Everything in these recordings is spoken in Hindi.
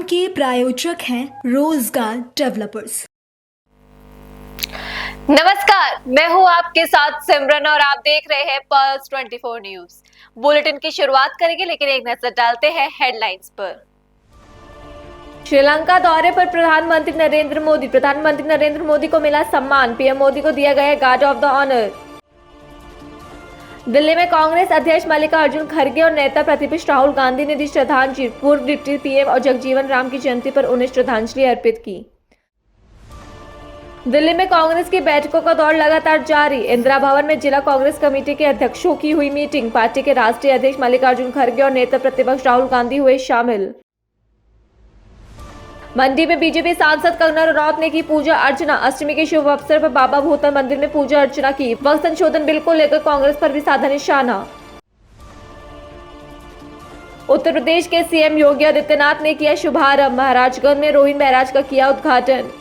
के प्रायोजक हैं रोजगार डेवलपर्स। नमस्कार, मैं हूं आपके साथ सिमरन और आप देख रहे हैं पल्स 24 न्यूज। बुलेटिन की शुरुआत करेंगे, लेकिन एक नजर डालते हैं हेडलाइंस पर। श्रीलंका दौरे पर प्रधानमंत्री नरेंद्र मोदी को मिला सम्मान। पीएम मोदी को दिया गया guard of the honour. Delhi में कांग्रेस अध्यक्ष मल्लिकार्जुन खड़गे और नेता प्रतिपक्ष राहुल गांधी ने दी श्रद्धांजलि। पूर्व डिप्टी पीएम और जगजीवन राम की जयंती पर उन्हें श्रद्धांजलि अर्पित की। दिल्ली में कांग्रेस की बैठकों का दौर लगातार जारी। इंदिरा भवन में जिला कांग्रेस कमेटी के अध्यक्षों की हुई मीटिंग। पार्टी के राष्ट्रीय अध्यक्ष मल्लिकार्जुन खड़गे और नेता प्रतिपक्ष राहुल गांधी हुए शामिल। मंडी में बीजेपी सांसद कंगना रनौत ने की पूजा अर्चना। अष्टमी के शुभ अवसर पर बाबा भूतनाथ मंदिर में पूजा अर्चना की। वक्त संशोधन बिल को लेकर कांग्रेस पर भी साधा निशाना। उत्तर प्रदेश के सीएम योगी आदित्यनाथ ने किया शुभारंभ। महाराजगंज में रोहिन बैराज का किया उद्घाटन।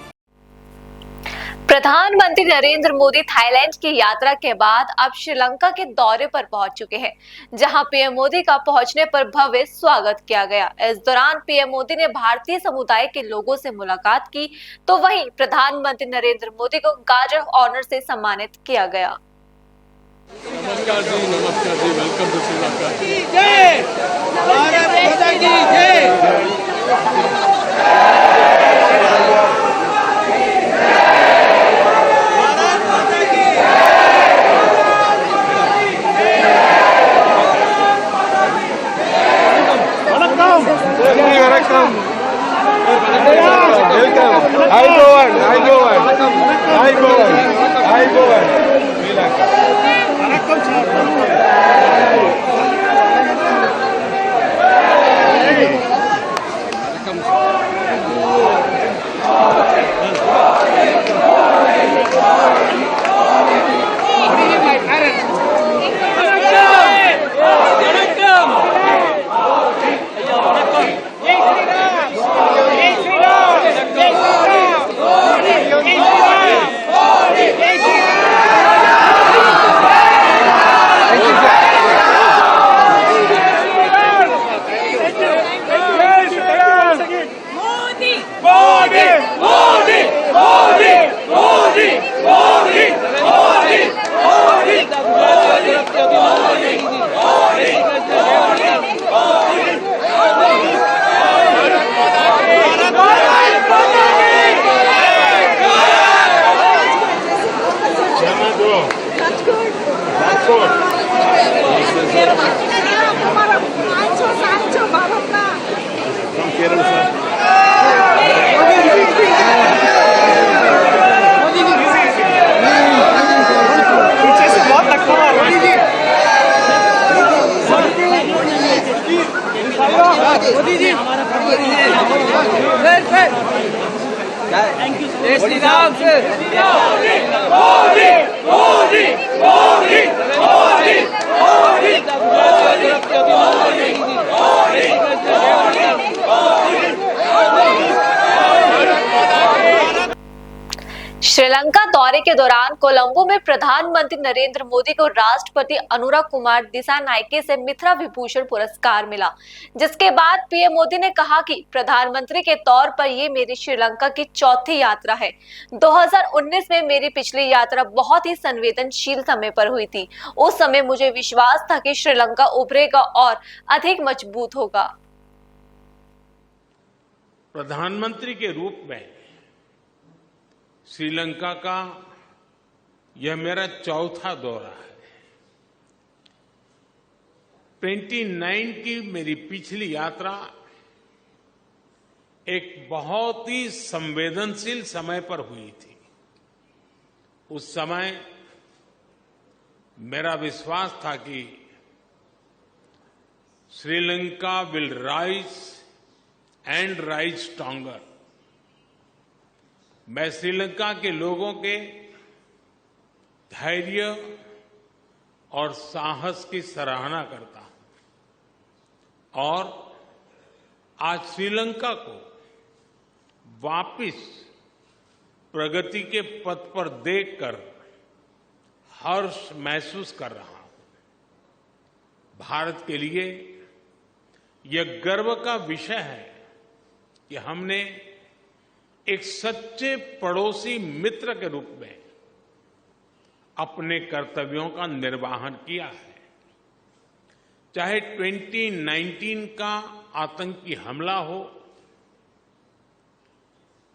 प्रधानमंत्री नरेंद्र मोदी थाईलैंड की यात्रा के बाद अब श्रीलंका के दौरे पर पहुंच चुके हैं, जहां पीएम मोदी का पहुंचने पर भव्य स्वागत किया गया। इस दौरान पीएम मोदी ने भारतीय समुदाय के लोगों से मुलाकात की, तो वहीं प्रधानमंत्री नरेंद्र मोदी को गार्ड ऑफ ऑनर से सम्मानित किया गया। नमस्कार जी, वेलकम टू श्रीलंका। जय भारत माता की जय। श्रीलंका दौरे के दौरान कोलंबो में प्रधानमंत्री नरेंद्र मोदी को राष्ट्रपति अनुरा कुमार दिसानायके से मित्रा विभूषण पुरस्कार मिला, जिसके बाद पीएम मोदी ने कहा कि प्रधानमंत्री के तौर पर ये मेरी श्रीलंका की चौथी यात्रा है। 2019 में मेरी पिछली यात्रा बहुत ही संवेदनशील समय पर हुई थी। उस समय मुझे विश्वास था कि श्रीलंका उभरेगा और अधिक मजबूत होगा। प्रधानमंत्री के रूप में श्रीलंका का यह मेरा चौथा दौरा है। 29 की मेरी पिछली यात्रा एक बहुत ही संवेदनशील समय पर हुई थी। उस समय मेरा विश्वास था कि Sri Lanka will rise and rise stronger. मैं श्रीलंका के लोगों के धैर्य और साहस की सराहना करता हूं और आज श्रीलंका को वापस प्रगति के पथ पर देखकर हर्ष महसूस कर रहा हूं। भारत के लिए यह गर्व का विषय है कि हमने एक सच्चे पड़ोसी मित्र के रूप में अपने कर्तव्यों का निर्वहन किया है। चाहे 2019 का आतंकी हमला हो,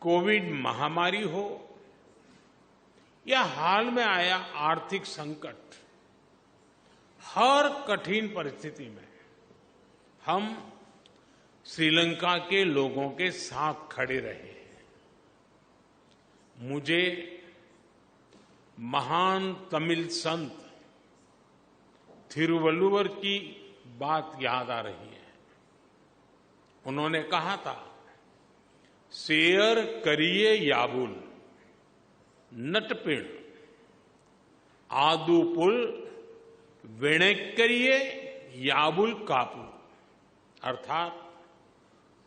कोविड महामारी हो या हाल में आया आर्थिक संकट, हर कठिन परिस्थिति में हम श्रीलंका के लोगों के साथ खड़े रहे हैं। मुझे महान तमिल संत थिरुवल्लुवर की बात याद आ रही है। उन्होंने कहा था, शेयर करिए याबुल नटपिण आदुपुल वेणेक्करिए याबुल कापू, अर्थात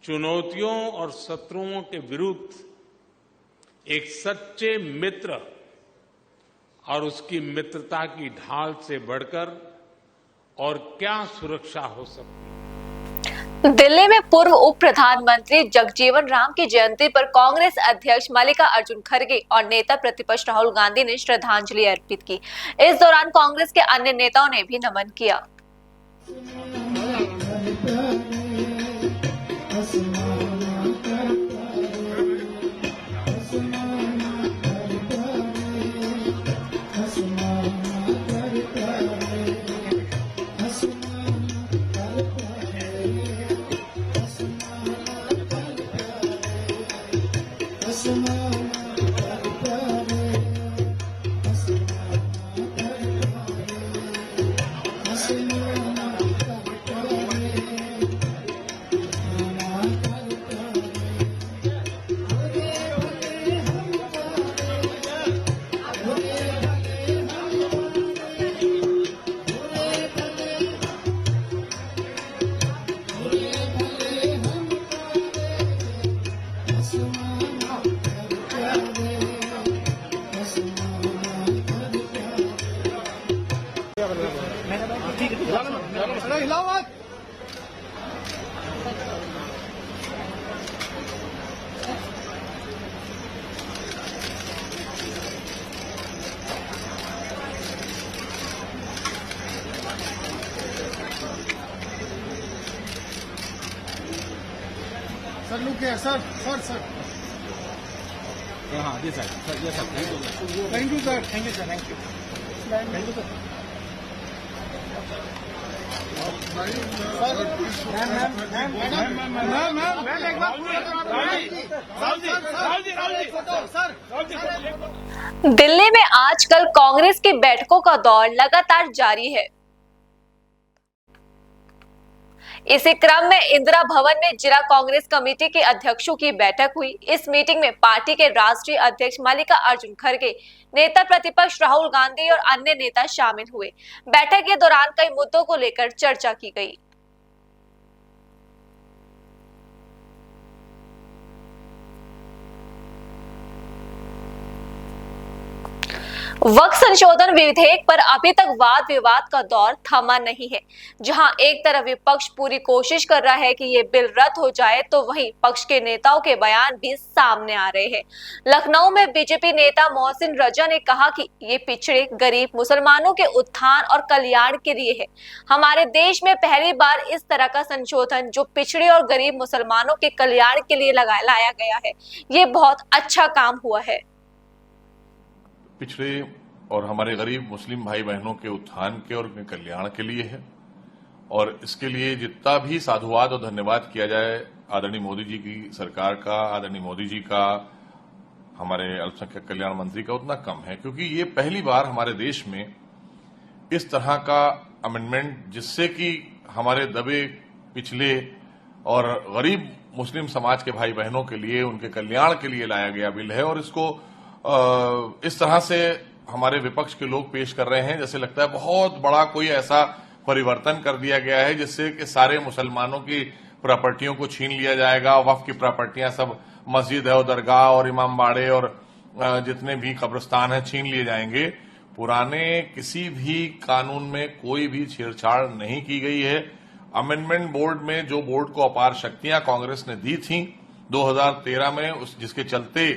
चुनौतियों और शत्रुओं के विरुद्ध एक सच्चे मित्र और उसकी मित्रता की ढाल से बढ़कर और क्या सुरक्षा हो सकती है। दिल्ली में पूर्व उप प्रधानमंत्री जगजीवन राम की जयंती पर कांग्रेस अध्यक्ष मल्लिकार्जुन खड़गे और नेता प्रतिपक्ष राहुल गांधी ने श्रद्धांजलि अर्पित की। इस दौरान कांग्रेस के अन्य नेताओं ने भी नमन किया। सर लुक है सर सर सर हाँ जी सर सर ये sir thank you sir thank you sir thank you thank you sir. Delhi में आजकल कांग्रेस की बैठकों का दौर लगातार जारी है। इसी क्रम में इंदिरा भवन में जिला कांग्रेस कमेटी के अध्यक्षों की बैठक हुई। इस मीटिंग में पार्टी के राष्ट्रीय अध्यक्ष मल्लिकार्जुन खड़गे, नेता प्रतिपक्ष राहुल गांधी और अन्य नेता शामिल हुए। बैठक के दौरान कई मुद्दों को लेकर चर्चा की गई। वक्फ संशोधन विधेयक पर अभी तक वाद विवाद का दौर थमा नहीं है। जहां एक तरफ विपक्ष पूरी कोशिश कर रहा है कि ये बिल रद्द हो जाए, तो वहीं पक्ष के नेताओं के बयान भी सामने आ रहे हैं। लखनऊ में बीजेपी नेता मोहसिन रजा ने कहा कि ये पिछड़े गरीब मुसलमानों के उत्थान और कल्याण के लिए है। हमारे देश में पहली बार इस तरह का संशोधन जो पिछड़े और गरीब मुसलमानों के कल्याण के लिए लाया गया है, ये बहुत अच्छा काम हुआ है। पिछड़े और हमारे गरीब मुस्लिम भाई बहनों के उत्थान के और उनके कल्याण के लिए है, और इसके लिए जितना भी साधुवाद और धन्यवाद किया जाए आदरणीय मोदी जी की सरकार का, आदरणीय मोदी जी का, हमारे अल्पसंख्यक कल्याण मंत्री का, उतना कम है। क्योंकि ये पहली बार हमारे देश में इस तरह का अमेंडमेंट जिससे कि हमारे दबे पिछले और गरीब मुस्लिम समाज के भाई बहनों के लिए, उनके कल्याण के लिए लाया गया बिल है। और इसको इस तरह से हमारे विपक्ष के लोग पेश कर रहे हैं जैसे लगता है बहुत बड़ा कोई ऐसा परिवर्तन कर दिया गया है जिससे कि सारे मुसलमानों की प्रॉपर्टियों को छीन लिया जाएगा। वक्फ की प्रॉपर्टियां सब मस्जिद है और दरगाह और इमाम बाड़े और जितने भी कब्रिस्तान है छीन लिए जाएंगे। पुराने किसी भी कानून में कोई भी छेड़छाड़ नहीं की गई है। अमेंडमेंट बोर्ड में जो बोर्ड को अपार शक्तियां कांग्रेस ने दी थी, 2013 में जिसके चलते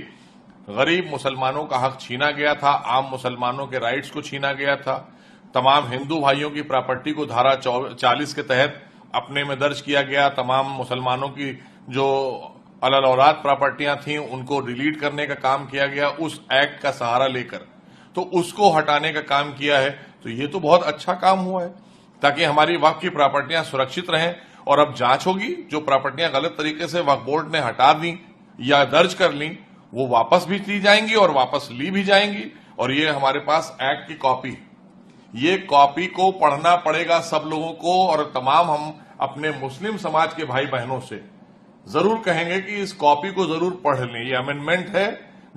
गरीब मुसलमानों का हक छीना गया था, आम मुसलमानों के राइट्स को छीना गया था, तमाम हिंदू भाइयों की प्रॉपर्टी को धारा 40 के तहत अपने में दर्ज किया गया, तमाम मुसलमानों की जो अलल औलाद प्रॉपर्टियां थीं उनको डिलीट करने का काम किया गया उस एक्ट का सहारा लेकर, तो उसको हटाने का काम किया है। तो ये तो बहुत अच्छा काम हुआ है ताकि हमारी वक्फ की प्रॉपर्टियां सुरक्षित रहें। और अब जांच होगी, जो प्रॉपर्टियां गलत तरीके से वक्फ बोर्ड ने हटा दी या दर्ज कर ली वो वापस भी ली जाएंगी और वापस ली भी जाएंगी। और ये हमारे पास एक्ट की कॉपी, ये कॉपी को पढ़ना पड़ेगा सब लोगों को। और तमाम हम अपने मुस्लिम समाज के भाई बहनों से जरूर कहेंगे कि इस कॉपी को जरूर पढ़ लें। ये अमेंडमेंट है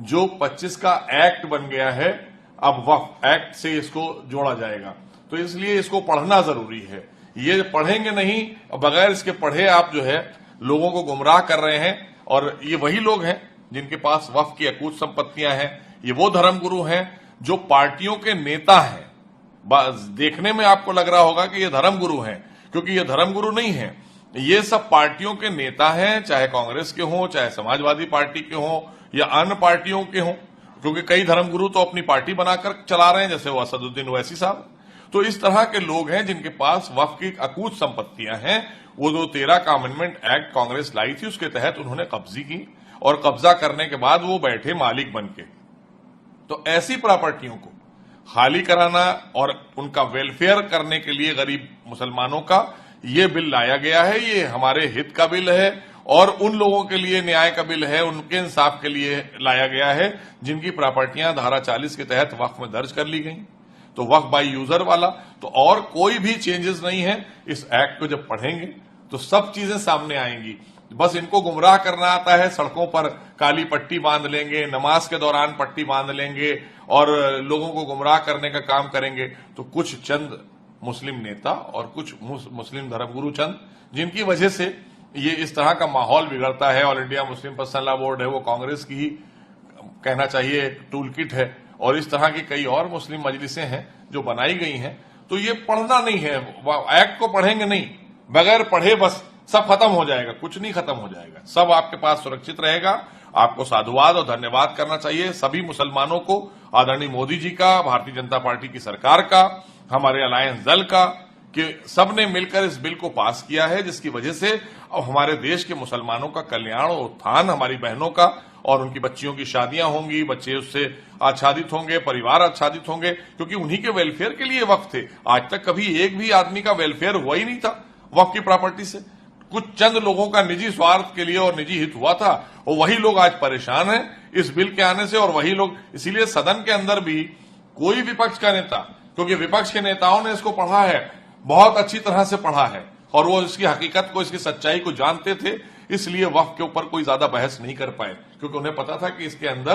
जो 25 का एक्ट बन गया है, अब वक्फ एक्ट से इसको जोड़ा जाएगा, तो इसलिए इसको पढ़ना जरूरी है। ये पढ़ेंगे नहीं, बगैर इसके पढ़े आप जो है लोगों को गुमराह कर रहे हैं। और ये वही लोग हैं जिनके पास वक्फ की अकूत संपत्तियां हैं, ये वो धर्मगुरु हैं जो पार्टियों के नेता हैं। देखने में आपको लग रहा होगा कि ये धर्मगुरु हैं, क्योंकि ये धर्मगुरु नहीं है, ये सब पार्टियों के नेता हैं, चाहे कांग्रेस के हों, चाहे समाजवादी पार्टी के हों या अन्य पार्टियों के हों, क्योंकि कई धर्मगुरु तो अपनी पार्टी बनाकर चला रहे हैं, जैसे वो असदुद्दीन ओवैसी साहब। तो इस तरह के लोग हैं जिनके पास वक्फ की अकूत संपत्तियां हैं। वो जो 13 का अमेंडमेंट एक्ट कांग्रेस लाई थी उसके तहत उन्होंने कब्जी की और कब्जा करने के बाद वो बैठे मालिक बनके। तो ऐसी प्रॉपर्टियों को खाली कराना और उनका वेलफेयर करने के लिए गरीब मुसलमानों का ये बिल लाया गया है। ये हमारे हित का बिल है और उन लोगों के लिए न्याय का बिल है, उनके इंसाफ के लिए लाया गया है जिनकी प्रॉपर्टियां धारा 40 के तहत वक्फ में दर्ज कर ली गई। तो वक्फ बाय यूजर वाला तो और कोई भी चेंजेस नहीं है। इस एक्ट को जब पढ़ेंगे तो सब चीजें सामने आएंगी। बस इनको गुमराह करना आता है, सड़कों पर काली पट्टी बांध लेंगे, नमाज के दौरान पट्टी बांध लेंगे और लोगों को गुमराह करने का काम करेंगे। तो कुछ चंद मुस्लिम नेता और कुछ मुस्लिम धर्मगुरु चंद, जिनकी वजह से ये इस तरह का माहौल बिगड़ता है। All India Muslim personal law board है, वो कांग्रेस की ही कहना चाहिए एक टूल किट है, और इस तरह की कई और मुस्लिम मजलिसें हैं जो बनाई गई हैं। तो ये पढ़ना नहीं है, एक्ट को पढ़ेंगे नहीं, बगैर पढ़े बस सब खत्म हो जाएगा। कुछ नहीं खत्म हो जाएगा, सब आपके पास सुरक्षित रहेगा। आपको साधुवाद और धन्यवाद करना चाहिए सभी मुसलमानों को, आदरणीय मोदी जी का, भारतीय जनता पार्टी की सरकार का, हमारे अलायंस दल का, कि सबने मिलकर इस बिल को पास किया है, जिसकी वजह से अब हमारे देश के मुसलमानों का कल्याण और उत्थान, हमारी बहनों का और उनकी बच्चियों की शादियां होंगी, बच्चे उससे आच्छादित होंगे, परिवार आच्छादित होंगे, क्योंकि उन्हीं के वेलफेयर के लिए वक्फ थे। आज तक कभी एक भी आदमी का वेलफेयर हुआ ही नहीं था वक्फ की प्रॉपर्टी से। कुछ चंद लोगों का निजी स्वार्थ के लिए और निजी हित हुआ था, और वही लोग आज परेशान हैं इस बिल के आने से। और वही लोग, इसीलिए सदन के अंदर भी कोई विपक्ष का नेता, क्योंकि विपक्ष के नेताओं ने इसको पढ़ा है, बहुत अच्छी तरह से पढ़ा है, और वो इसकी हकीकत को, इसकी सच्चाई को जानते थे, इसलिए वक्फ के ऊपर कोई ज्यादा बहस नहीं कर पाए, क्योंकि उन्हें पता था कि इसके अंदर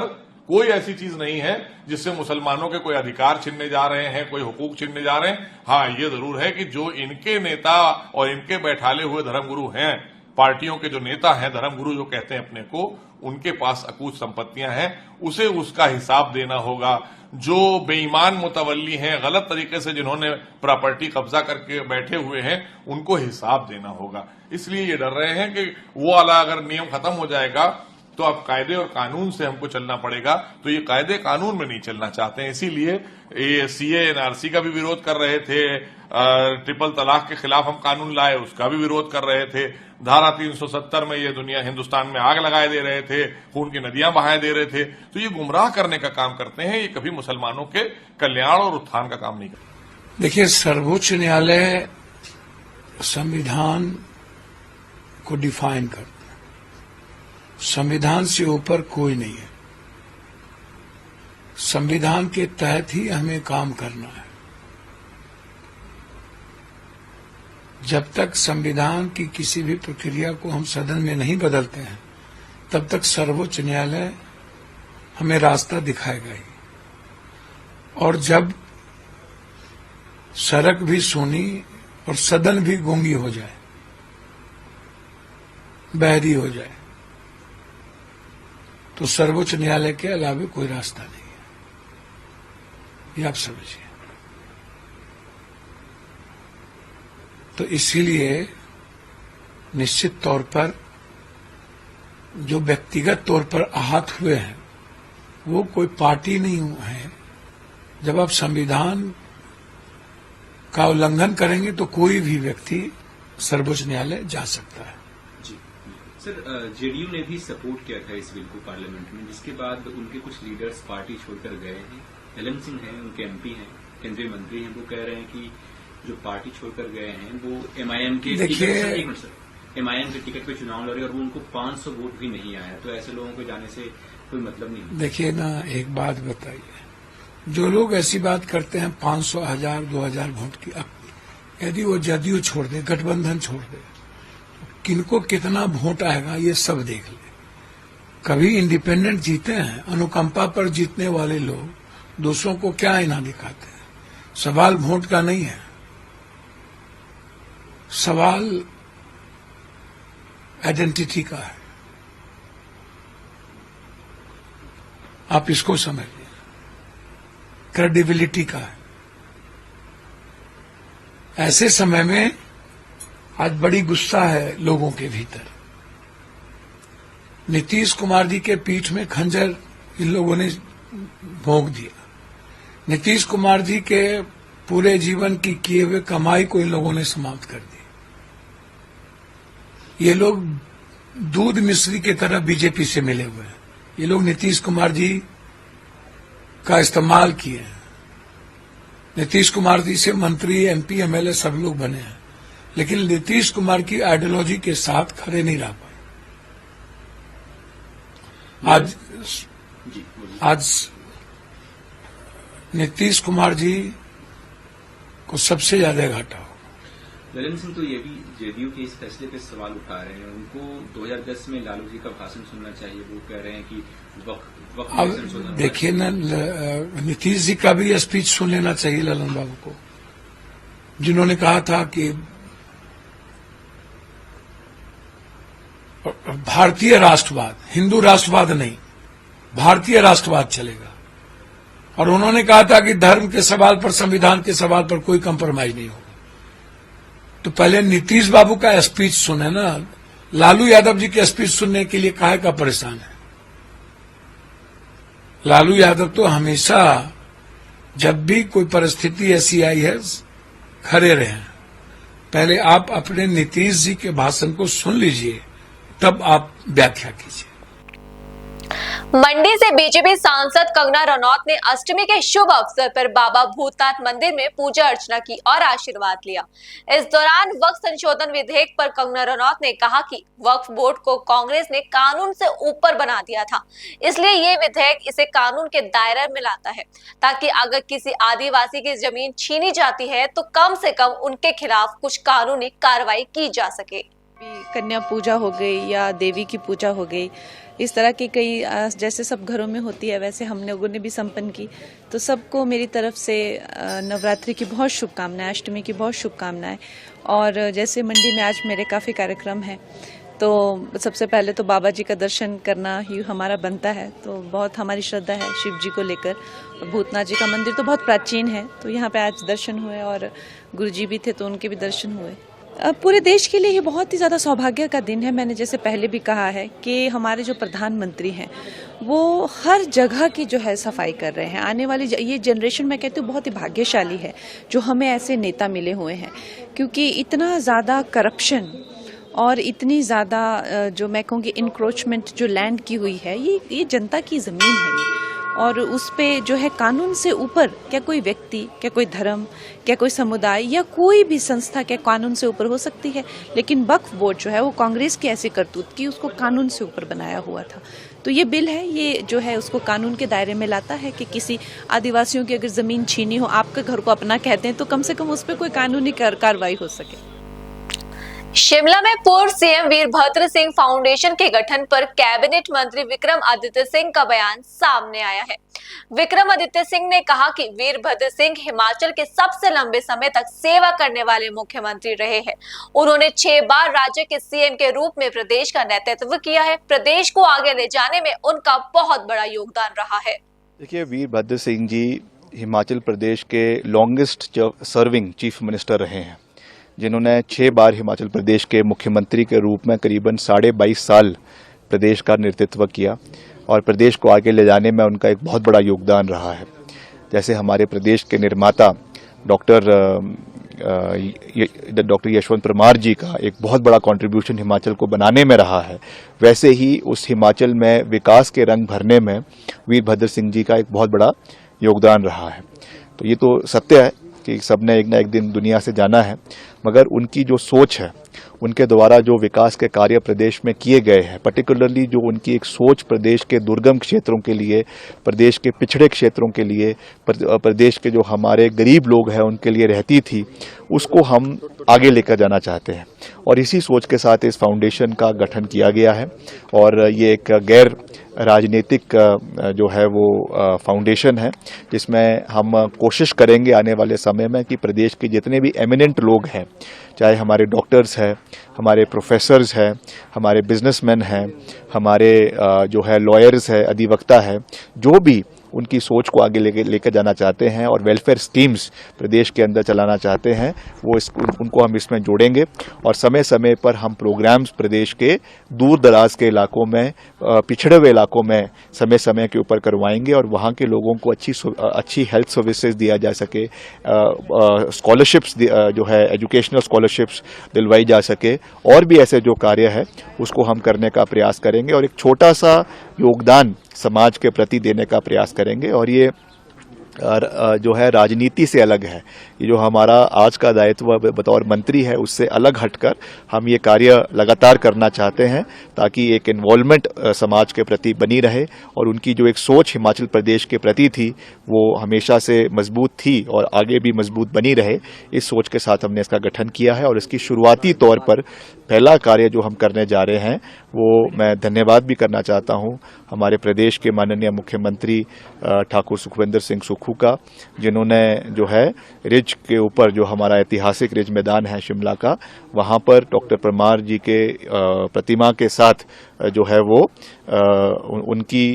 कोई ऐसी चीज नहीं है जिससे मुसलमानों के कोई अधिकार छीनने जा रहे हैं, कोई हुकूक छीनने जा रहे हैं। हाँ, ये जरूर है कि जो इनके नेता और इनके बैठाले हुए धर्मगुरु हैं, पार्टियों के जो नेता हैं, धर्मगुरु जो कहते हैं अपने को, उनके पास अकूत संपत्तियां हैं, उसे उसका हिसाब देना होगा। जो बेईमान मुतवल्ली हैं, गलत तरीके से जिन्होंने प्रॉपर्टी कब्जा करके बैठे हुए हैं, उनको हिसाब देना होगा। इसलिए ये डर रहे हैं कि वो वाला अगर नियम खत्म हो जाएगा तो अब कायदे और कानून से हमको चलना पड़ेगा। तो ये कायदे कानून में नहीं चलना चाहते हैं, इसीलिए ये सीए एनआरसी का भी विरोध कर रहे थे, ट्रिपल तलाक के खिलाफ हम कानून लाए उसका भी विरोध कर रहे थे, धारा 370 में ये दुनिया हिंदुस्तान में आग लगाए दे रहे थे, खून की नदियां बहाए दे रहे थे। तो ये गुमराह करने का काम करते हैं, ये कभी मुसलमानों के कल्याण और उत्थान का काम नहीं करते। देखिए, सर्वोच्च न्यायालय संविधान को डिफाइन करता है, संविधान से ऊपर कोई नहीं है, संविधान के तहत ही हमें काम करना है। जब तक संविधान की किसी भी प्रक्रिया को हम सदन में नहीं बदलते हैं, तब तक सर्वोच्च न्यायालय हमें रास्ता दिखाएगा ही। और जब सड़क भी सूनी और सदन भी गूंगी हो जाए, बहरी हो जाए, तो सर्वोच्च न्यायालय के अलावा कोई रास्ता नहीं है, ये आप समझिए। तो इसीलिए निश्चित तौर पर जो व्यक्तिगत तौर पर आहत हुए हैं वो कोई पार्टी नहीं है। जब आप संविधान का उल्लंघन करेंगे तो कोई भी व्यक्ति सर्वोच्च न्यायालय जा सकता है। जी सर, जेडीयू ने भी सपोर्ट किया था इस बिल को पार्लियामेंट में, जिसके बाद उनके कुछ लीडर्स पार्टी छोड़कर गए हैं। ललन सिंह हैं, उनके एमपी हैं, केंद्रीय मंत्री हैं, वो कह रहे हैं कि जो पार्टी छोड़कर गए हैं वो एमआईएम के एमआईएम के टिकट पे चुनाव लड़े और वो उनको 500 वोट भी नहीं आया, तो ऐसे लोगों को जाने से कोई मतलब नहीं। देखिए ना, एक बात बताइए, जो लोग ऐसी बात करते हैं 500, 1000, 2000 वोट की, अब यदि वो जदयू छोड़ दे, गठबंधन छोड़ दे, किनको कितना वोट आएगा ये सब देख ले। कभी इंडिपेंडेंट जीते हैं, अनुकंपा पर जीतने वाले लोग दूसरों को क्या इनाम दिखाते हैं। सवाल वोट का नहीं है, सवाल आइडेंटिटी का है। आप इसको समझिए, क्रेडिबिलिटी का है। ऐसे समय में आज बड़ी गुस्सा है लोगों के भीतर। नीतीश कुमार जी के पीठ में खंजर इन लोगों ने भोंक दिया। नीतीश कुमार जी के पूरे जीवन की किए हुए कमाई को इन लोगों ने समाप्त कर दी। ये लोग दूध मिश्री की तरह बीजेपी से मिले हुए हैं। ये लोग नीतीश कुमार जी का इस्तेमाल किए हैं। नीतीश कुमार जी से मंत्री, एमपी, एमएलए सब लोग बने हैं, लेकिन नीतीश कुमार की आइडियोलॉजी के साथ खड़े नहीं रह पाए। आज नीतीश कुमार जी को सबसे ज्यादा घाटा हो। ललन सिंह तो ये भी जेडीयू के इस फैसले पे सवाल उठा रहे हैं। उनको 2010 में लालू जी का भाषण सुनना चाहिए। वो कह रहे हैं कि अब देखिए ना, नीतीश जी का भी स्पीच सुन लेना चाहिए ललन बाबू को, जिन्होंने कहा था कि भारतीय राष्ट्रवाद, हिंदू राष्ट्रवाद नहीं, भारतीय राष्ट्रवाद चलेगा। और उन्होंने कहा था कि धर्म के सवाल पर, संविधान के सवाल पर कोई कंप्रोमाइज नहीं होगा। तो पहले नीतीश बाबू का स्पीच सुने ना। लालू यादव जी के स्पीच सुनने के लिए काहे का परेशान है। लालू यादव तो हमेशा जब भी कोई परिस्थिति ऐसी आई है खड़े रहे हैं। पहले आप अपने नीतीश जी के भाषण को सुन लीजिए, तब आप व्याख्या कीजिए। मंडी से बीजेपी सांसद कंगना रनौत ने अष्टमी के शुभ अवसर पर बाबा भूतनाथ मंदिर में पूजा अर्चना की और आशीर्वाद लिया। इस दौरान वक्फ संशोधन विधेयक पर कंगना रनौत ने कहा कि वक्फ बोर्ड को कांग्रेस ने कानून से ऊपर बना दिया था, इसलिए ये विधेयक इसे कानून के दायरे में लाता है, ताकि अगर किसी आदिवासी की जमीन छीनी जाती है तो कम से कम उनके खिलाफ कुछ कानूनी कार्रवाई की जा सके। कन्या पूजा हो गई या देवी की पूजा हो गई, इस तरह की कई जैसे सब घरों में होती है वैसे हम लोगों ने भी संपन्न की। तो सबको मेरी तरफ से नवरात्रि की बहुत शुभकामनाएं, अष्टमी की बहुत शुभकामनाएं। और जैसे मंडी में आज मेरे काफ़ी कार्यक्रम हैं, तो सबसे पहले तो बाबा जी का दर्शन करना ही हमारा बनता है। तो बहुत हमारी श्रद्धा है शिव जी को लेकर। और भूतनाथ जी का मंदिर तो बहुत प्राचीन है, तो यहाँ पे आज दर्शन हुए और गुरु जी भी थे तो उनके भी दर्शन हुए। पूरे देश के लिए ये बहुत ही ज़्यादा सौभाग्य का दिन है। मैंने जैसे पहले भी कहा है कि हमारे जो प्रधानमंत्री हैं वो हर जगह की जो है सफाई कर रहे हैं। आने वाली ये जनरेशन मैं कहती हूँ बहुत ही भाग्यशाली है जो हमें ऐसे नेता मिले हुए हैं, क्योंकि इतना ज़्यादा करप्शन और इतनी ज़्यादा जो मैं कहूँगी इंक्रोचमेंट जो लैंड की हुई है, ये जनता की ज़मीन है ये। और उस पे जो है कानून से ऊपर क्या कोई व्यक्ति, क्या कोई धर्म, क्या कोई समुदाय या कोई भी संस्था क्या कानून से ऊपर हो सकती है। लेकिन वक्फ बोर्ड जो है वो कांग्रेस की ऐसी करतूत की उसको कानून से ऊपर बनाया हुआ था। तो ये बिल है, ये जो है उसको कानून के दायरे में लाता है कि किसी आदिवासियों की अगर जमीन छीनी हो, आपके घर को अपना कहते हैं, तो कम से कम उस पर कोई कानूनी कार्रवाई हो सके। शिमला में पूर्व सीएम वीरभद्र सिंह फाउंडेशन के गठन पर कैबिनेट मंत्री विक्रमादित्य सिंह का बयान सामने आया है। विक्रमादित्य सिंह ने कहा कि वीरभद्र सिंह हिमाचल के सबसे लंबे समय तक सेवा करने वाले मुख्यमंत्री रहे हैं। उन्होंने 6 बार राज्य के सीएम के रूप में प्रदेश का नेतृत्व किया है। प्रदेश को आगे ले जाने में उनका बहुत बड़ा योगदान रहा है। देखिए, वीरभद्र सिंह जी हिमाचल प्रदेश के लॉन्गेस्ट सर्विंग चीफ मिनिस्टर रहे हैं, जिन्होंने 6 बार हिमाचल प्रदेश के मुख्यमंत्री के रूप में करीबन 22.5 साल प्रदेश का नेतृत्व किया और प्रदेश को आगे ले जाने में उनका एक बहुत बड़ा योगदान रहा है। जैसे हमारे प्रदेश के निर्माता डॉक्टर यशवंत परमार जी का एक बहुत बड़ा कंट्रीब्यूशन हिमाचल को बनाने में रहा है, वैसे ही उस हिमाचल में विकास के रंग भरने में वीरभद्र सिंह जी का एक बहुत बड़ा योगदान रहा है। तो ये तो सत्य है कि सबने एक ना एक दिन दुनिया से जाना है, मगर उनकी जो सोच है, उनके द्वारा जो विकास के कार्य प्रदेश में किए गए हैं, पर्टिकुलरली जो उनकी एक सोच प्रदेश के दुर्गम क्षेत्रों के लिए, प्रदेश के पिछड़े क्षेत्रों के लिए, प्रदेश के जो हमारे गरीब लोग हैं उनके लिए रहती थी, उसको हम आगे लेकर जाना चाहते हैं। और इसी सोच के साथ इस फाउंडेशन का गठन किया गया है और ये एक गैर राजनीतिक जो है वो फाउंडेशन है, जिसमें हम कोशिश करेंगे आने वाले समय में कि प्रदेश के जितने भी एमिनेंट लोग हैं, चाहे हमारे डॉक्टर्स हैं, हमारे प्रोफेसर्स हैं, हमारे बिजनेसमैन हैं, हमारे जो है लॉयर्स हैं, अधिवक्ता हैं, जो भी उनकी सोच को आगे लेकर जाना चाहते हैं और वेलफेयर स्कीम्स प्रदेश के अंदर चलाना चाहते हैं, वो उनको हम इसमें जोड़ेंगे और समय समय पर हम प्रोग्राम्स प्रदेश के दूर दराज के इलाकों में, पिछड़े हुए इलाकों में समय समय के ऊपर करवाएंगे और वहाँ के लोगों को अच्छी हेल्थ सर्विसेज दिया जा सके, स्कॉलरशिप्स जो है एजुकेशनल स्कॉलरशिप्स दिलवाई जा सके, और भी ऐसे जो कार्य है उसको हम करने का प्रयास करेंगे और एक छोटा सा योगदान समाज के प्रति देने का प्रयास करेंगे। और ये जो है राजनीति से अलग है, ये जो हमारा आज का दायित्व बतौर मंत्री है उससे अलग हटकर हम ये कार्य लगातार करना चाहते हैं, ताकि एक इन्वॉल्वमेंट समाज के प्रति बनी रहे और उनकी जो एक सोच हिमाचल प्रदेश के प्रति थी वो हमेशा से मजबूत थी और आगे भी मजबूत बनी रहे। इस सोच के साथ हमने इसका गठन किया है और इसकी शुरुआती तौर पर पहला कार्य जो हम करने जा रहे हैं वो मैं धन्यवाद भी करना चाहता हूं हमारे प्रदेश के माननीय मुख्यमंत्री ठाकुर सुखविंदर सिंह सुक्खू का, जिन्होंने जो है रिज के ऊपर जो हमारा ऐतिहासिक रिज मैदान है शिमला का, वहां पर डॉक्टर परमार जी के प्रतिमा के साथ जो है वो उनकी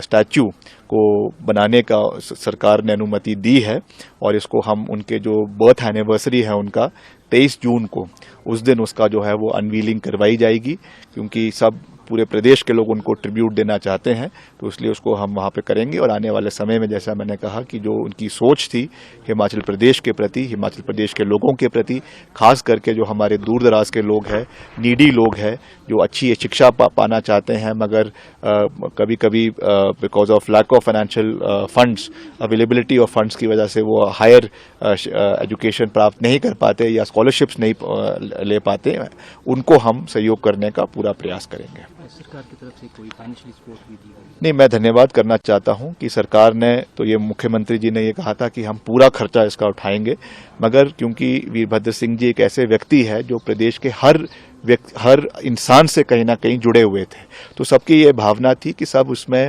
स्टैच्यू को बनाने का सरकार ने अनुमति दी है और इसको हम उनके जो बर्थ एनिवर्सरी है उनका 23 जून को, उस दिन उसका जो है वो अनवीलिंग करवाई जाएगी, क्योंकि सब पूरे प्रदेश के लोग उनको ट्रिब्यूट देना चाहते हैं, तो इसलिए उसको हम वहाँ पे करेंगे। और आने वाले समय में जैसा मैंने कहा कि जो उनकी सोच थी हिमाचल प्रदेश के प्रति, हिमाचल प्रदेश के लोगों के प्रति, खास करके जो हमारे दूर दराज के लोग हैं, नीडी लोग हैं, जो अच्छी शिक्षा पाना चाहते हैं मगर कभी कभी because of lack of financial funds, availability of funds की वजह से वो हायर एजुकेशन प्राप्त नहीं कर पाते या स्कॉलरशिप्स नहीं ले पाते, उनको हम सहयोग करने का पूरा प्रयास करेंगे। सरकार की तरफ से कोई फाइनेंशियल सपोर्ट भी दी गई? नहीं, मैं धन्यवाद करना चाहता हूं कि सरकार ने, तो ये मुख्यमंत्री जी ने ये कहा था कि हम पूरा खर्चा इसका उठाएंगे, मगर क्योंकि वीरभद्र सिंह जी एक ऐसे व्यक्ति है जो प्रदेश के हर इंसान से कहीं ना कहीं जुड़े हुए थे, तो सबकी ये भावना थी कि सब उसमें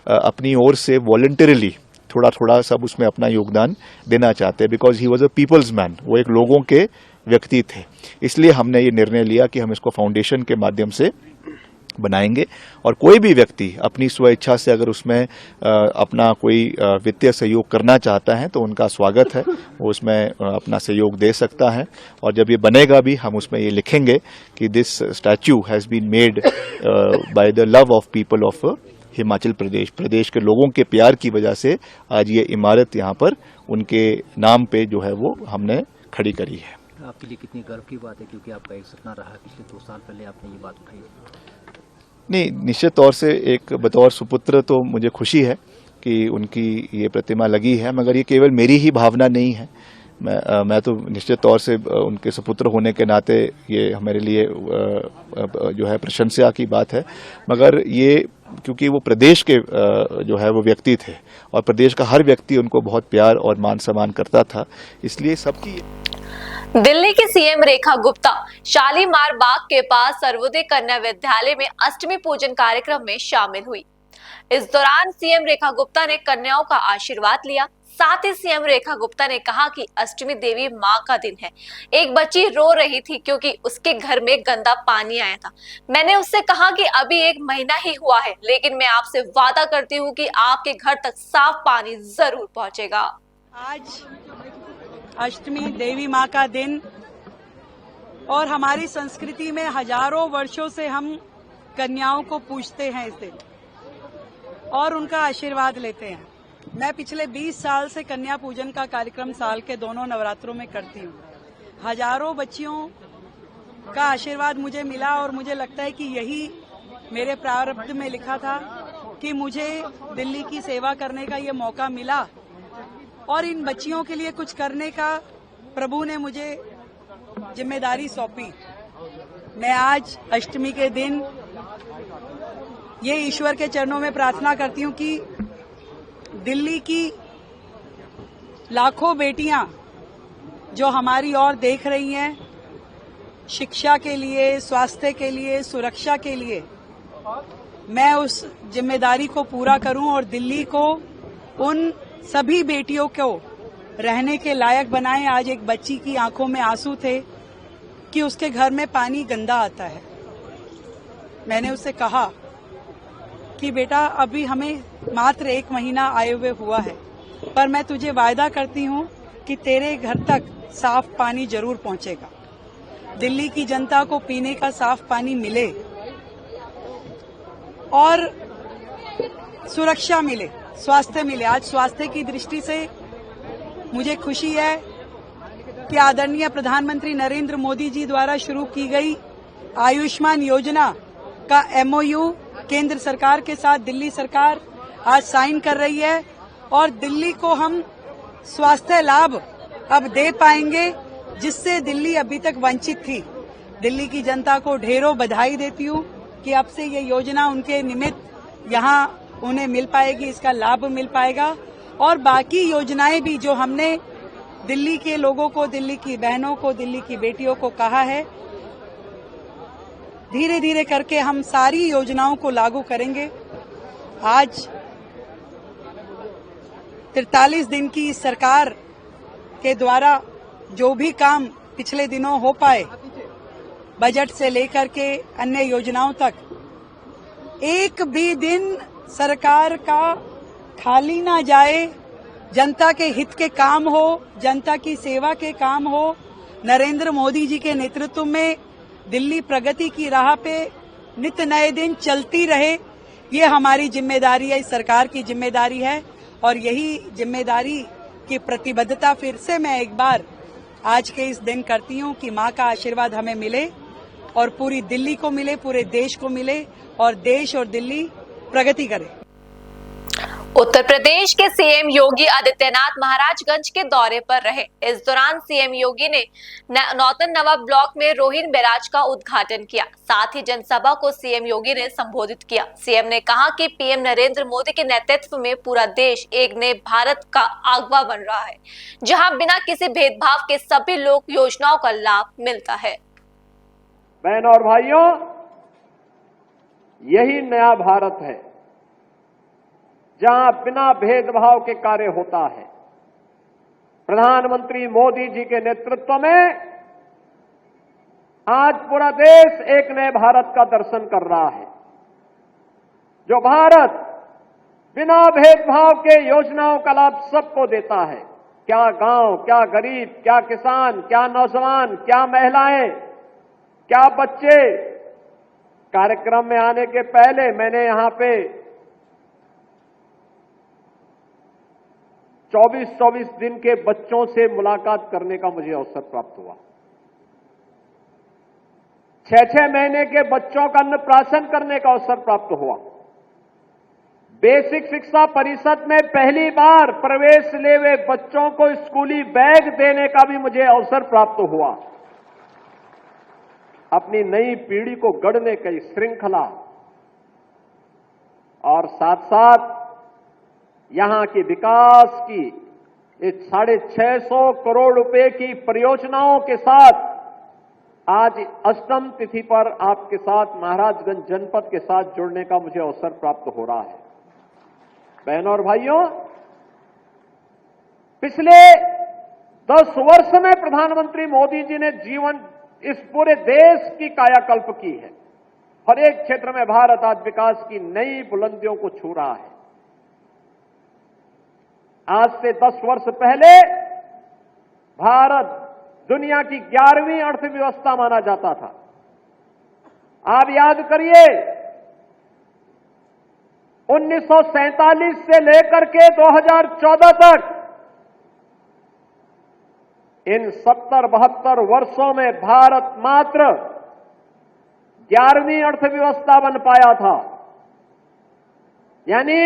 अपनी ओर से वॉलंटरीली थोड़ा थोड़ा सब उसमें अपना योगदान देना चाहते हैं, because he was a people's man, वो एक लोगों के व्यक्ति थे। इसलिए हमने ये निर्णय लिया कि हम इसको फाउंडेशन के माध्यम से बनाएंगे और कोई भी व्यक्ति अपनी स्वेच्छा से अगर उसमें अपना कोई वित्तीय सहयोग करना चाहता है तो उनका स्वागत है, वो उसमें अपना सहयोग दे सकता है। और जब ये बनेगा भी हम उसमें ये लिखेंगे कि this statue has been made by the love of people of Himachal Pradesh, प्रदेश के लोगों के प्यार की वजह से आज ये इमारत यहाँ पर उनके नाम पे जो है वो हमने खड़ी करी है। आपके लिए कितनी गर्व की बात है, क्योंकि आपका एक सपना रहा, पिछले 2 साल पहले आपने ये बात उठाई। नहीं, निश्चित तौर से एक बतौर सुपुत्र तो मुझे खुशी है कि उनकी ये प्रतिमा लगी है, मगर ये केवल मेरी ही भावना नहीं है। मैं तो निश्चित तौर से उनके सुपुत्र होने के नाते ये हमारे लिए जो है प्रशंसा की बात है, मगर ये क्योंकि वो प्रदेश के जो है वो व्यक्ति थे और प्रदेश का हर व्यक्ति उनको बहुत प्यार और मान सम्मान करता था, इसलिए सबकी। दिल्ली की सीएम रेखा गुप्ता शालीमार बाग के पास सर्वोदय कन्या विद्यालय में अष्टमी पूजन कार्यक्रम में शामिल हुई। इस दौरान सीएम रेखा गुप्ता ने कन्याओं का आशीर्वाद लिया। साथ ही सीएम रेखा गुप्ता ने कहा कि अष्टमी देवी मां का दिन है। एक बच्ची रो रही थी क्योंकि उसके घर में गंदा पानी आया था। मैंने उससे कहा कि अभी 1 महीना ही हुआ है, लेकिन मैं आपसे वादा करती हूँ कि आपके घर तक साफ पानी जरूर पहुँचेगा। आज अष्टमी देवी माँ का दिन और हमारी संस्कृति में हजारों वर्षों से हम कन्याओं को पूजते हैं इस दिन और उनका आशीर्वाद लेते हैं। मैं पिछले 20 साल से कन्या पूजन का कार्यक्रम साल के दोनों नवरात्रों में करती हूँ। हजारों बच्चियों का आशीर्वाद मुझे मिला और मुझे लगता है कि यही मेरे प्रारब्ध में लिखा था कि मुझे दिल्ली की सेवा करने का ये मौका मिला और इन बच्चियों के लिए कुछ करने का प्रभु ने मुझे जिम्मेदारी सौंपी। मैं आज अष्टमी के दिन ये ईश्वर के चरणों में प्रार्थना करती हूँ कि दिल्ली की लाखों बेटियां जो हमारी ओर देख रही हैं, शिक्षा के लिए, स्वास्थ्य के लिए, सुरक्षा के लिए, मैं उस जिम्मेदारी को पूरा करूं और दिल्ली को, उन सभी बेटियों को रहने के लायक बनाएं। आज एक बच्ची की आंखों में आंसू थे कि उसके घर में पानी गंदा आता है। मैंने उससे कहा कि बेटा अभी हमें मात्र 1 महीना आए हुए हुआ है, पर मैं तुझे वायदा करती हूँ कि तेरे घर तक साफ पानी जरूर पहुंचेगा। दिल्ली की जनता को पीने का साफ पानी मिले और सुरक्षा मिले, स्वास्थ्य मिले। आज स्वास्थ्य की दृष्टि से मुझे खुशी है कि आदरणीय प्रधानमंत्री नरेंद्र मोदी जी द्वारा शुरू की गई आयुष्मान योजना का MOU केंद्र सरकार के साथ दिल्ली सरकार आज साइन कर रही है और दिल्ली को हम स्वास्थ्य लाभ अब दे पाएंगे, जिससे दिल्ली अभी तक वंचित थी। दिल्ली की जनता को ढेरों बधाई देती हूँ कि अब से ये योजना उनके निमित्त यहाँ उन्हें मिल पाएगी, इसका लाभ मिल पाएगा। और बाकी योजनाएं भी जो हमने दिल्ली के लोगों को, दिल्ली की बहनों को, दिल्ली की बेटियों को कहा है, धीरे धीरे करके हम सारी योजनाओं को लागू करेंगे। आज 43 दिन की इस सरकार के द्वारा जो भी काम पिछले दिनों हो पाए, बजट से लेकर के अन्य योजनाओं तक, एक भी दिन सरकार का खाली ना जाए। जनता के हित के काम हो, जनता की सेवा के काम हो, नरेंद्र मोदी जी के नेतृत्व में दिल्ली प्रगति की राह पे नित नए दिन चलती रहे, ये हमारी जिम्मेदारी है, इस सरकार की जिम्मेदारी है। और यही जिम्मेदारी की प्रतिबद्धता फिर से मैं एक बार आज के इस दिन करती हूँ कि माँ का आशीर्वाद हमें मिले और पूरी दिल्ली को मिले, पूरे देश को मिले और देश और दिल्ली प्रगति करे। उत्तर प्रदेश के सीएम योगी आदित्यनाथ महाराजगंज के दौरे पर रहे। इस दौरान सीएम योगी ने नौतन नवा ब्लॉक में रोहिन बैराज का उद्घाटन किया। साथ ही जनसभा को सीएम योगी ने संबोधित किया। सीएम ने कहा कि पीएम नरेंद्र मोदी के नेतृत्व में पूरा देश एक नए भारत का अगवा बन रहा है, जहां बिना किसी भेदभाव के सभी लोग योजनाओं का लाभ मिलता है। बहनों और भाइयों, यही नया भारत है जहां बिना भेदभाव के कार्य होता है। प्रधानमंत्री मोदी जी के नेतृत्व में आज पूरा देश एक नए भारत का दर्शन कर रहा है, जो भारत बिना भेदभाव के योजनाओं का लाभ सबको देता है। क्या गांव, क्या गरीब, क्या किसान, क्या नौजवान, क्या महिलाएं, क्या बच्चे। कार्यक्रम में आने के पहले मैंने यहां पे 24-24 दिन के बच्चों से मुलाकात करने का मुझे अवसर प्राप्त हुआ। 6-6 महीने के बच्चों का अन्नप्राशन करने का अवसर प्राप्त हुआ। बेसिक शिक्षा परिषद में पहली बार प्रवेश ले हुए बच्चों को स्कूली बैग देने का भी मुझे अवसर प्राप्त हुआ। अपनी नई पीढ़ी को गढ़ने की श्रृंखला और साथ साथ यहां की विकास की इस 650 करोड़ रुपए की परियोजनाओं के साथ आज अष्टम तिथि पर आपके साथ महाराजगंज जनपद के साथ जुड़ने का मुझे अवसर प्राप्त हो रहा है। बहनों और भाइयों, पिछले 10 वर्ष में प्रधानमंत्री मोदी जी ने इस पूरे देश की कायाकल्प की है। हर एक क्षेत्र में भारत आज विकास की नई बुलंदियों को छू रहा है। आज से 10 वर्ष पहले भारत दुनिया की 11वीं अर्थव्यवस्था माना जाता था। आप याद करिए, 1947 से लेकर के 2014 तक इन 70-72 वर्षों में भारत मात्र 11वीं अर्थव्यवस्था बन पाया था। यानी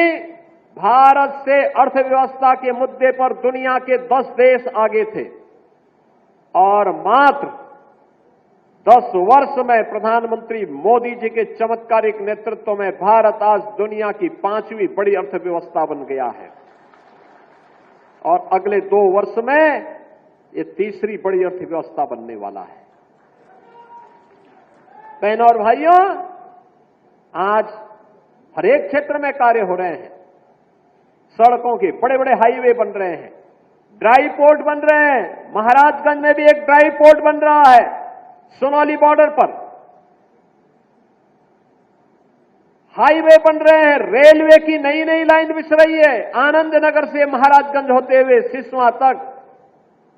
भारत से अर्थव्यवस्था के मुद्दे पर दुनिया के 10 देश आगे थे और मात्र 10 वर्ष में प्रधानमंत्री मोदी जी के चमत्कारिक नेतृत्व में भारत आज दुनिया की 5वीं बड़ी अर्थव्यवस्था बन गया है और अगले 2 वर्ष में ये 3री बड़ी अर्थव्यवस्था बनने वाला है। बहनों और भाइयों, आज हर एक क्षेत्र में कार्य हो रहे हैं। सड़कों के बड़े बड़े हाईवे बन रहे हैं, ड्राई पोर्ट बन रहे हैं। महाराजगंज में भी एक ड्राई पोर्ट बन रहा है, सोनौली बॉर्डर पर हाईवे बन रहे हैं। रेलवे की नई नई लाइन बिछ रही है, आनंद नगर से महाराजगंज होते हुए सिसवा तक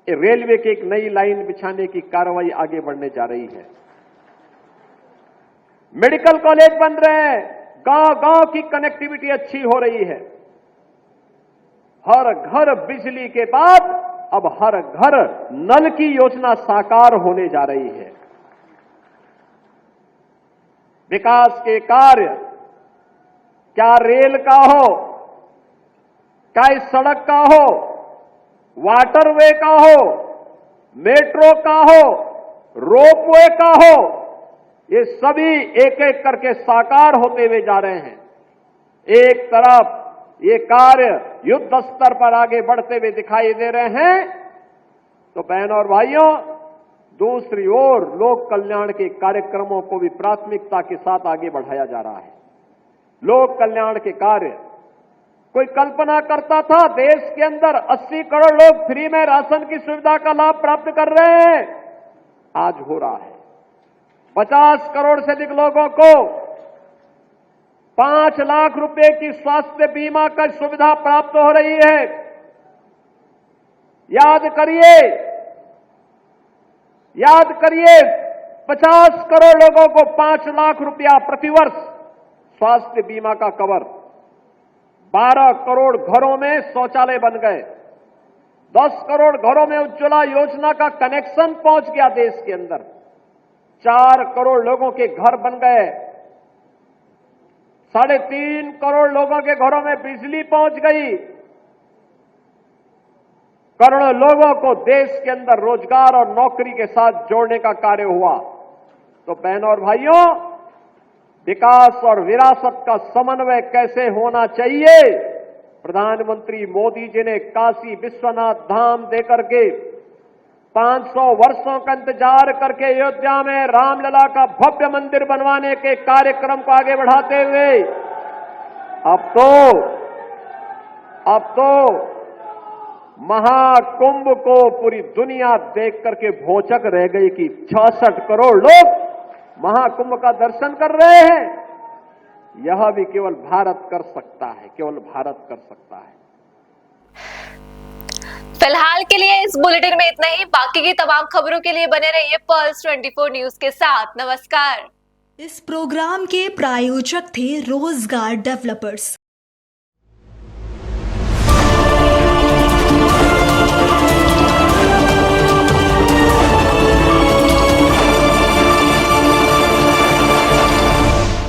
रेलवे की एक नई लाइन बिछाने की कार्रवाई आगे बढ़ने जा रही है। मेडिकल कॉलेज बन रहे हैं, गांव गांव की कनेक्टिविटी अच्छी हो रही है। हर घर बिजली के बाद अब हर घर नल की योजना साकार होने जा रही है। विकास के कार्य क्या रेल का हो, क्या सड़क का हो, वाटरवे का हो, मेट्रो का हो, रोपवे का हो, ये सभी एक एक करके साकार होते हुए जा रहे हैं। एक तरफ ये कार्य युद्ध स्तर पर आगे बढ़ते हुए दिखाई दे रहे हैं, तो बहनों और भाइयों, दूसरी ओर लोक कल्याण के कार्यक्रमों को भी प्राथमिकता के साथ आगे बढ़ाया जा रहा है। लोक कल्याण के कार्य, कोई कल्पना करता था देश के अंदर 80 करोड़ लोग फ्री में राशन की सुविधा का लाभ प्राप्त कर रहे हैं, आज हो रहा है। 50 करोड़ से अधिक लोगों को 5 लाख रुपए की स्वास्थ्य बीमा का सुविधा प्राप्त हो रही है। याद करिए 50 करोड़ लोगों को 5 लाख रुपया प्रतिवर्ष स्वास्थ्य बीमा का कवर। 12 करोड़ घरों में शौचालय बन गए, 10 करोड़ घरों में उज्ज्वला योजना का कनेक्शन पहुंच गया देश के अंदर, 4 करोड़ लोगों के घर बन गए, 3.5 करोड़ लोगों के घरों में बिजली पहुंच गई, करोड़ों लोगों को देश के अंदर रोजगार और नौकरी के साथ जोड़ने का कार्य हुआ। तो बहनों और भाइयों, विकास और विरासत का समन्वय कैसे होना चाहिए, प्रधानमंत्री मोदी जी ने काशी विश्वनाथ धाम देकर के 500 वर्षों का इंतजार करके अयोध्या में रामलला का भव्य मंदिर बनवाने के कार्यक्रम को आगे बढ़ाते हुए अब तो महाकुंभ को पूरी दुनिया देख करके भौचक रह गई कि 66 करोड़ लोग महाकुंभ का दर्शन कर रहे हैं। यह भी केवल भारत कर सकता है, केवल भारत कर सकता है। फिलहाल के लिए इस बुलेटिन में इतना ही। बाकी की तमाम खबरों के लिए बने रहिए पल्स 24 न्यूज के साथ। नमस्कार। इस प्रोग्राम के प्रायोजक थे रोजगार डेवलपर्स।